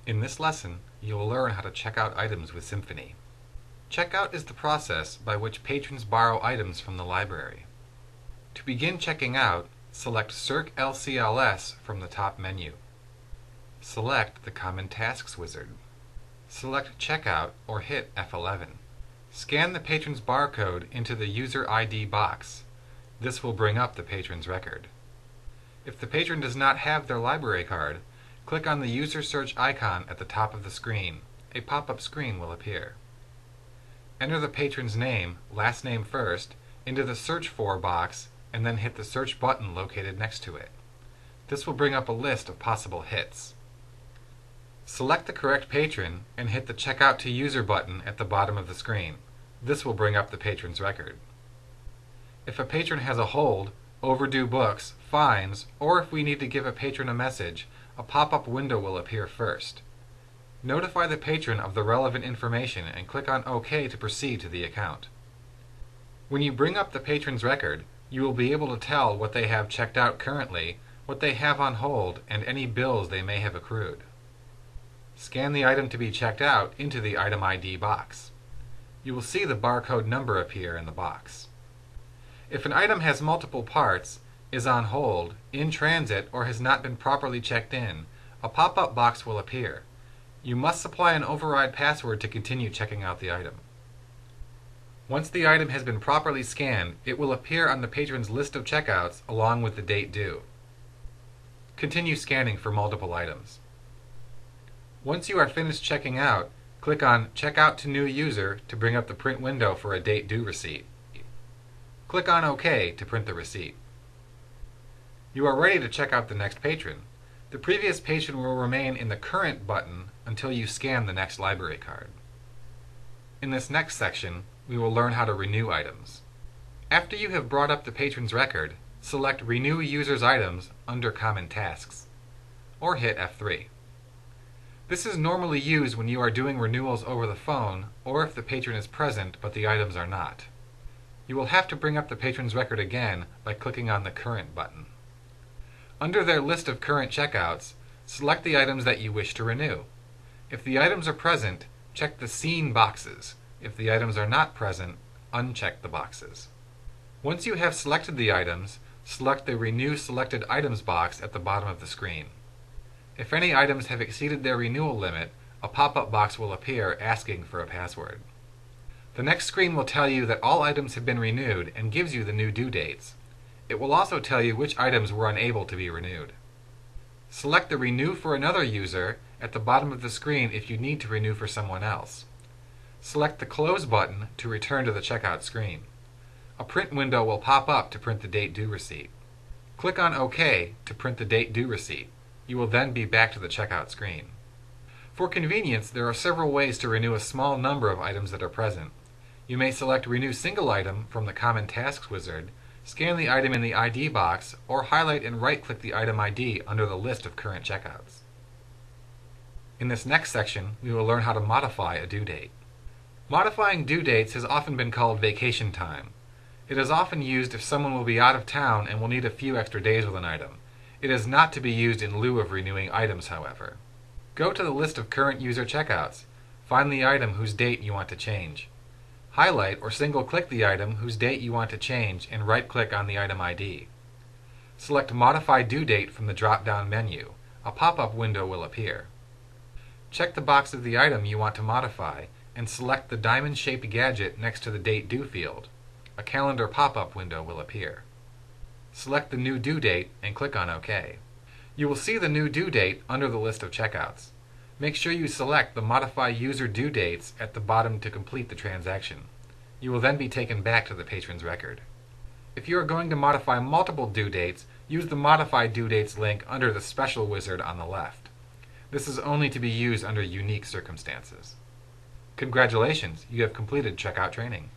In this lesson, you will learn how to check out items with Symphony. Checkout is the process by which patrons borrow items from the library. To begin checking out, select Circ LCLS from the top menu. Select the Common Tasks wizard. Select Checkout or hit F11. Scan the patron's barcode into the User ID box. This will bring up the patron's record. If the patron does not have their library card, click on the user search icon at the top of the screen. A pop-up screen will appear. Enter the patron's name, last name first, into the Search For box and then hit the search button located next to it. This will bring up a list of possible hits. Select the correct patron and hit the Checkout to User button at the bottom of the screen. This will bring up the patron's record. If a patron has a hold, overdue books, fines, or if we need to give a patron a message, a pop-up window will appear first. Notify the patron of the relevant information and click on OK to proceed to the account. When you bring up the patron's record, you will be able to tell what they have checked out currently, what they have on hold, and any bills they may have accrued. Scan the item to be checked out into the Item ID box. You will see the barcode number appear in the box. If an item has multiple parts, is on hold, in transit, or has not been properly checked in, a pop-up box will appear. You must supply an override password to continue checking out the item. Once the item has been properly scanned, it will appear on the patron's list of checkouts along with the date due. Continue scanning for multiple items. Once you are finished checking out, click on Check Out to New User to bring up the print window for a date due receipt. Click on OK to print the receipt. You are ready to check out the next patron. The previous patron will remain in the Current button until you scan the next library card. In this next section, we will learn how to renew items. After you have brought up the patron's record, select Renew User's Items under Common Tasks, or hit F3. This is normally used when you are doing renewals over the phone or if the patron is present but the items are not. You will have to bring up the patron's record again by clicking on the Current button. Under their list of current checkouts, select the items that you wish to renew. If the items are present, check the Seen boxes. If the items are not present, uncheck the boxes. Once you have selected the items, select the Renew Selected Items box at the bottom of the screen. If any items have exceeded their renewal limit, a pop-up box will appear asking for a password. The next screen will tell you that all items have been renewed and gives you the new due dates. It will also tell you which items were unable to be renewed. Select the Renew for Another User at the bottom of the screen if you need to renew for someone else. Select the Close button to return to the checkout screen. A print window will pop up to print the date due receipt. Click on OK to print the date due receipt. You will then be back to the checkout screen. For convenience, there are several ways to renew a small number of items that are present. You may select Renew Single Item from the Common Tasks wizard, scan the item in the ID box, or highlight and right-click the item ID under the list of current checkouts. In this next section, we will learn how to modify a due date. Modifying due dates has often been called vacation time. It is often used if someone will be out of town and will need a few extra days with an item. It is not to be used in lieu of renewing items, however. Go to the list of current user checkouts. Find the item whose date you want to change. Highlight or single-click the item whose date you want to change and right-click on the item ID. Select Modify Due Date from the drop-down menu. A pop-up window will appear. Check the box of the item you want to modify and select the diamond-shaped gadget next to the Date Due field. A calendar pop-up window will appear. Select the new due date and click on OK. You will see the new due date under the list of checkouts. Make sure you select the Modify User Due Dates at the bottom to complete the transaction. You will then be taken back to the patron's record. If you are going to modify multiple due dates, use the Modify Due Dates link under the Special wizard on the left. This is only to be used under unique circumstances. Congratulations, you have completed checkout training.